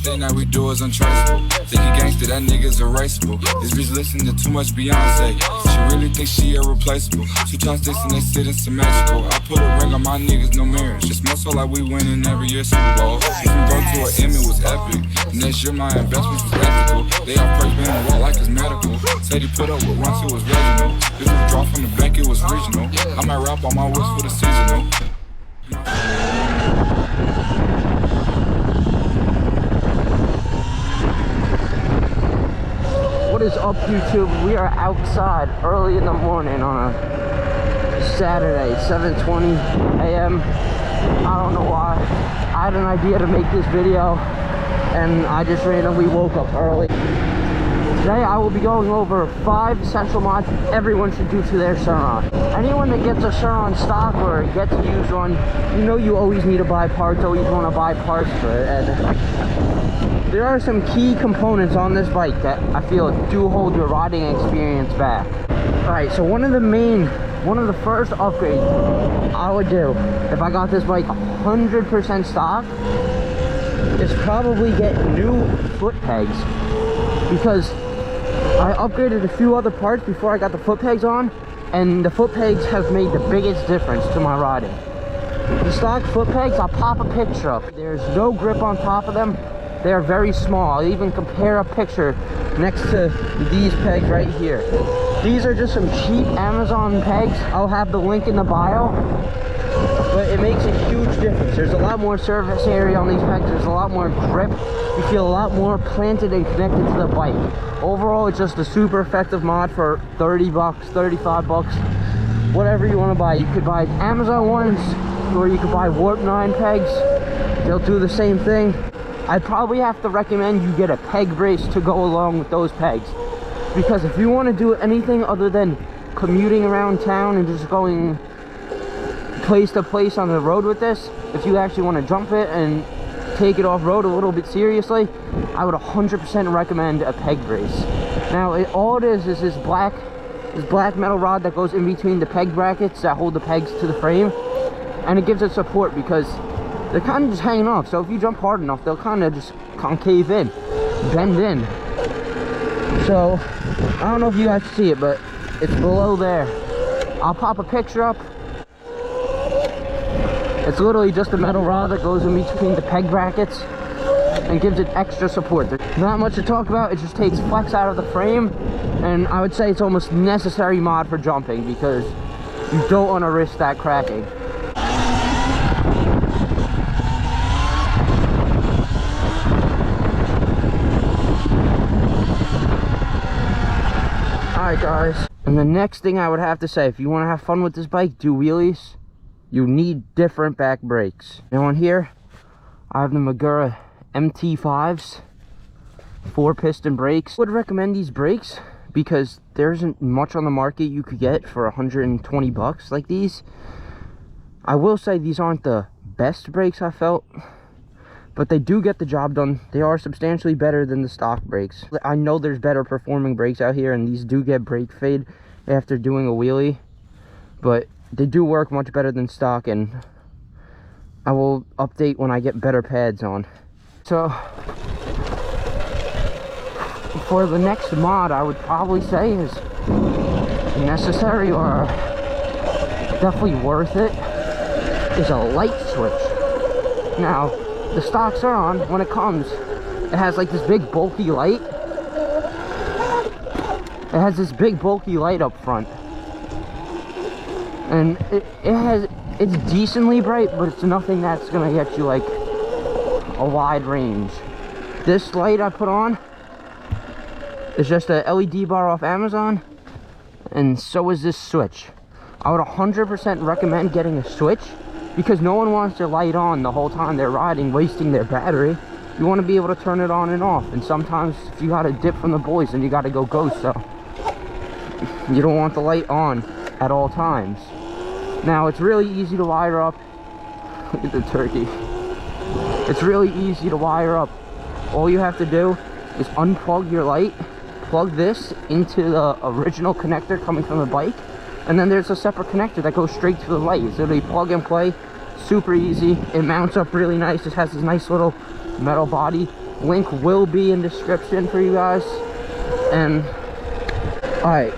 Everything that we do is untraceable. Think he gangster, that nigga's erasable. This bitch listening to too much Beyonce. She really thinks she irreplaceable. She tries this and they sit in symmetrical. I put a ring on my niggas, no marriage. Just more so like we winning every year Super Bowl. From broke to an M, it was epic. Next year my investments was ethical. They all praise me on the wall like it's medical. Said he put up with once it was regional. This was a draw from the bank, it was regional. I might rap on my wrist for the seasonal. What is up, YouTube? We are outside early in the morning on a Saturday, 7:20 a.m. I don't know why. I had an idea to make this video and I just randomly woke up early. Today I will be going over 5 essential mods everyone should do to their SURRON. Anyone that gets a SURRON stock or gets a used one, you know you always need to buy parts, always want to buy parts for it. And there are some key components on this bike that I feel do hold your riding experience back. Alright, so one of the first upgrades I would do if I got this bike 100% stock is probably get new foot pegs, because I upgraded a few other parts before I got the foot pegs on, and the foot pegs have made the biggest difference to my riding. The stock foot pegs, I'll pop a picture up. There's no grip on top of them. They are very small. I'll even compare a picture next to these pegs right here. These are just some cheap Amazon pegs. I'll have the link in the bio. But it makes a huge difference. There's a lot more surface area on these pegs. There's a lot more grip. You feel a lot more planted and connected to the bike. Overall, it's just a super effective mod for 30 bucks, 35 bucks, whatever you want to buy. You could buy Amazon ones, or you could buy Warp 9 pegs. They'll do the same thing. I'd probably have to recommend you get a peg brace to go along with those pegs, because if you want to do anything other than commuting around town and just going place to place on the road with this, if you actually want to jump it and take it off road a little bit seriously, I would 100% recommend a peg brace. Now all it is this black metal rod that goes in between the peg brackets that hold the pegs to the frame, and it gives it support because they're kind of just hanging off. So if you jump hard enough, they'll kind of just concave in, bend in. So I don't know if you guys see it, but it's below there. I'll pop a picture up. It's literally just a metal rod that goes in between the peg brackets and gives it extra support. There's not much to talk about. It just takes flex out of the frame, and I would say it's almost necessary mod for jumping because you don't want to risk that cracking. Alright guys, and the next thing I would have to say, if you want to have fun with this bike, do wheelies, you need different back brakes. Now on here, I have the Magura MT5s, 4-piston brakes. I would recommend these brakes because there isn't much on the market you could get for 120 bucks like these. I will say these aren't the best brakes I felt, but they do get the job done. They are substantially better than the stock brakes. I know there's better performing brakes out here, and these do get brake fade after doing a wheelie, but they do work much better than stock, and I will update when I get better pads on. So for the next mod, I would probably say is necessary or definitely worth it is a light switch. Now the stock SURRON, when it comes, it has like this big bulky light. It has this big bulky light up front, and it's decently bright, but it's nothing that's gonna get you like a wide range. This light I put on is just a LED bar off Amazon, and so is this switch. I would 100% recommend getting a switch because no one wants their light on the whole time they're riding, wasting their battery. You want to be able to turn it on and off, and sometimes if you gotta dip from the boys, then you gotta go ghost, so you don't want the light on at all times. Now it's really easy to wire up. Look at the turkey. It's really easy to wire up. All you have to do is unplug your light, plug this into the original connector coming from the bike, and then there's a separate connector that goes straight to the light. It's literally plug and play, super easy. It mounts up really nice. It has this nice little metal body. Link will be in description for you guys. And alright,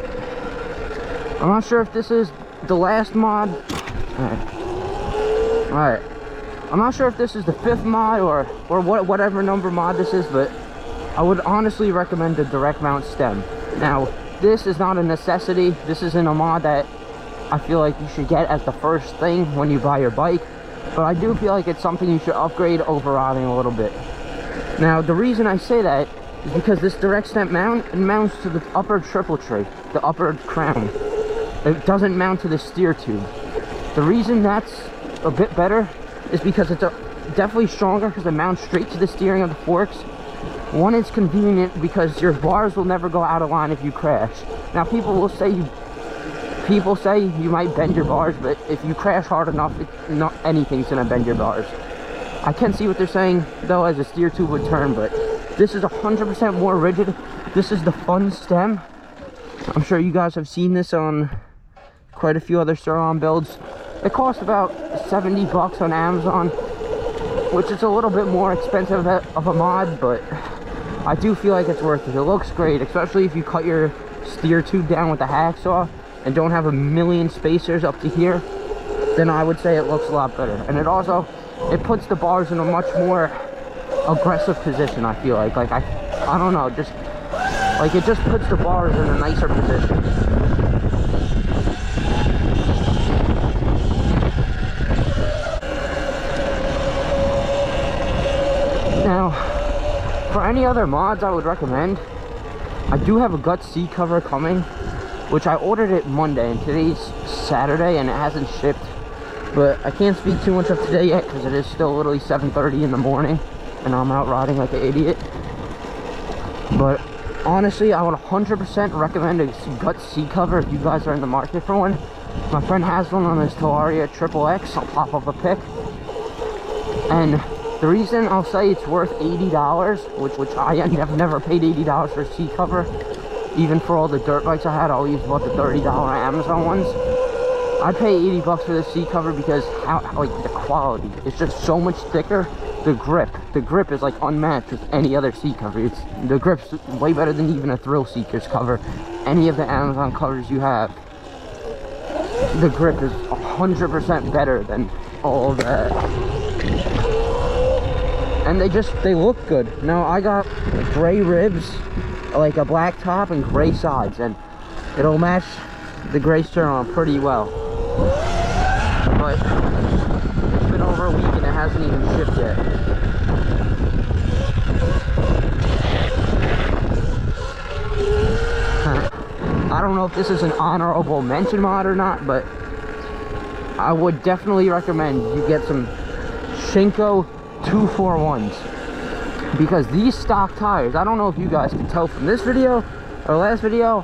I'm not sure if this is the last mod. Alright, I'm not sure if this is the 5th mod or whatever number mod this is, but I would honestly recommend the direct mount stem. Now, this is not a necessity. This isn't a mod that I feel like you should get as the first thing when you buy your bike, but I do feel like it's something you should upgrade over riding a little bit. Now, the reason I say that is because this direct stem mount, it mounts to the upper triple tray, the upper crown. It doesn't mount to the steer tube. The reason that's a bit better is because it's definitely stronger because it mounts straight to the steering of the forks. One, it's convenient because your bars will never go out of line if you crash. Now, people say you might bend your bars, but if you crash hard enough, not anything's gonna bend your bars. I can see what they're saying though, as a steer tube would turn, but this is 100% more rigid. This is the fun stem. I'm sure you guys have seen this on quite a few other SURRON builds. It costs about 70 bucks on Amazon, which is a little bit more expensive of a mod, but I do feel like it's worth it. It looks great, especially if you cut your steer tube down with a hacksaw and don't have a million spacers up to here. Then I would say it looks a lot better. And it puts the bars in a much more aggressive position, I feel like. Like, I don't know, just like it just puts the bars in a nicer position. Now, for any other mods I would recommend, I do have a gut seat cover coming, which I ordered it Monday, and today's Saturday and it hasn't shipped. But I can't speak too much of today yet because it is still literally 7:30 in the morning and I'm out riding like an idiot. But honestly, I would 100% recommend a gut seat cover if you guys are in the market for one. My friend has one on his Talaria XXX. I'll pop up a pic. And the reason I'll say it's worth $80, which I have never paid $80 for a seat cover, even for all the dirt bikes I had. I always bought the $30 Amazon ones. I'd pay 80 bucks for this seat cover because like the quality, it's just so much thicker. The grip is like unmatched with any other seat cover. The grip's way better than even a Thrill Seeker's cover. Any of the Amazon covers you have, the grip is 100% better than all of that. And they look good. Now, I got gray ribs, like a black top and gray sides, and it'll match the gray SURRON pretty well. But it's been over a week and it hasn't even shipped yet. I don't know if this is an honorable mention mod or not, but I would definitely recommend you get some Shinko 241s, because these stock tires, I don't know if you guys can tell from this video or last video,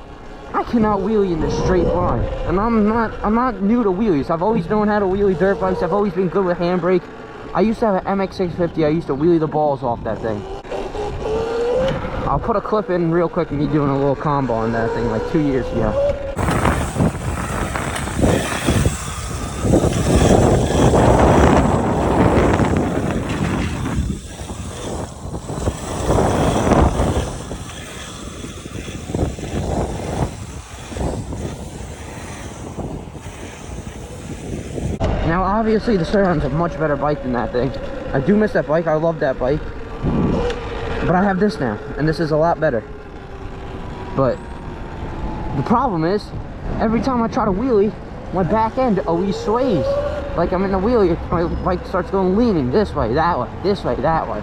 I cannot wheelie in this straight line. And I'm not new to wheelies. I've always known how to wheelie dirt bikes. I've always been good with handbrake. I used to have an MX650. I used to wheelie the balls off that thing. I'll put a clip in real quick of me doing a little combo on that thing like 2 years ago. Now, obviously, the SURRON's a much better bike than that thing. I do miss that bike. I love that bike. But I have this now, and this is a lot better. But the problem is, every time I try to wheelie, my back end always sways. Like I'm in a wheelie, my bike starts going leaning this way, that way, this way, that way.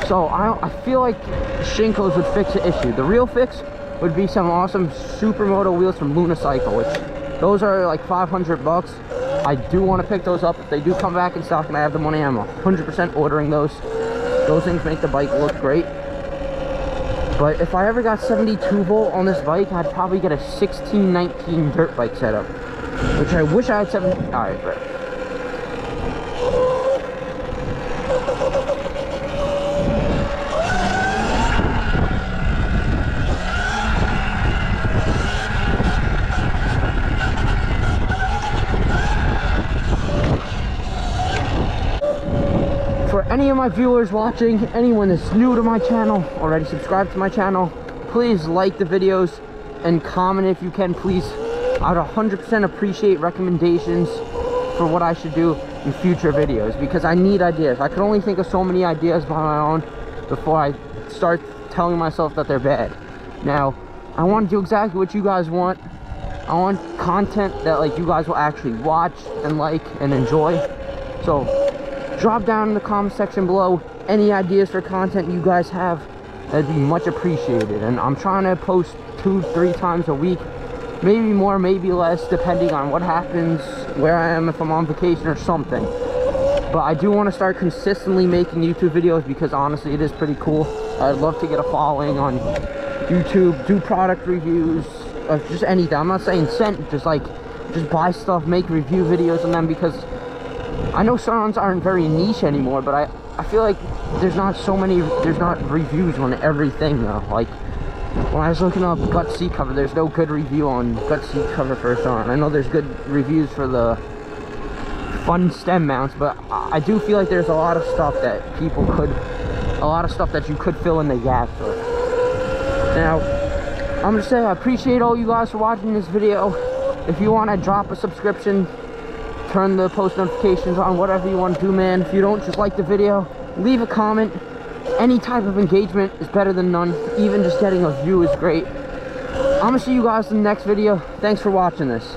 So I feel like Shinkos would fix the issue. The real fix would be some awesome Supermoto wheels from Lunacycle, which those are like 500 bucks. I do want to pick those up. If they do come back in stock and I have the money, I'm 100% ordering those. Those things make the bike look great. But if I ever got 72 volt on this bike, I'd probably get a 1619 dirt bike setup, which I wish I had 70. All right, but for any of my my viewers watching, anyone that's new to my channel, already subscribed to my channel, please like the videos and comment if you can, please. I'd 100% appreciate recommendations for what I should do in future videos, because I need ideas. I can only think of so many ideas by my own before I start telling myself that they're bad. Now, I want to do exactly what you guys want. I want content that like you guys will actually watch and like and enjoy. So drop down in the comment section below any ideas for content you guys have. That'd be much appreciated. And I'm trying to post 2-3 times a week, maybe more, maybe less, depending on what happens, where I am, if I'm on vacation or something. But I do want to start consistently making YouTube videos, because honestly it is pretty cool. I'd love to get a following on YouTube, do product reviews, just anything. I'm not saying send, just buy stuff, make review videos on them, because I know SURRONs aren't very niche anymore, but I feel like there's not reviews on everything though. Like when I was looking up gut seat cover, there's no good review on gut seat cover for SURRON. I know there's good reviews for the fun stem mounts, but I do feel like there's a lot of stuff that you could fill in the gaps with. Now, I'm gonna say I appreciate all you guys for watching this video. If you want to drop a subscription, turn the post notifications on, whatever you want to do, man. If you don't, just like the video, leave a comment. Any type of engagement is better than none. Even just getting a view is great. I'm gonna see you guys in the next video. Thanks for watching this.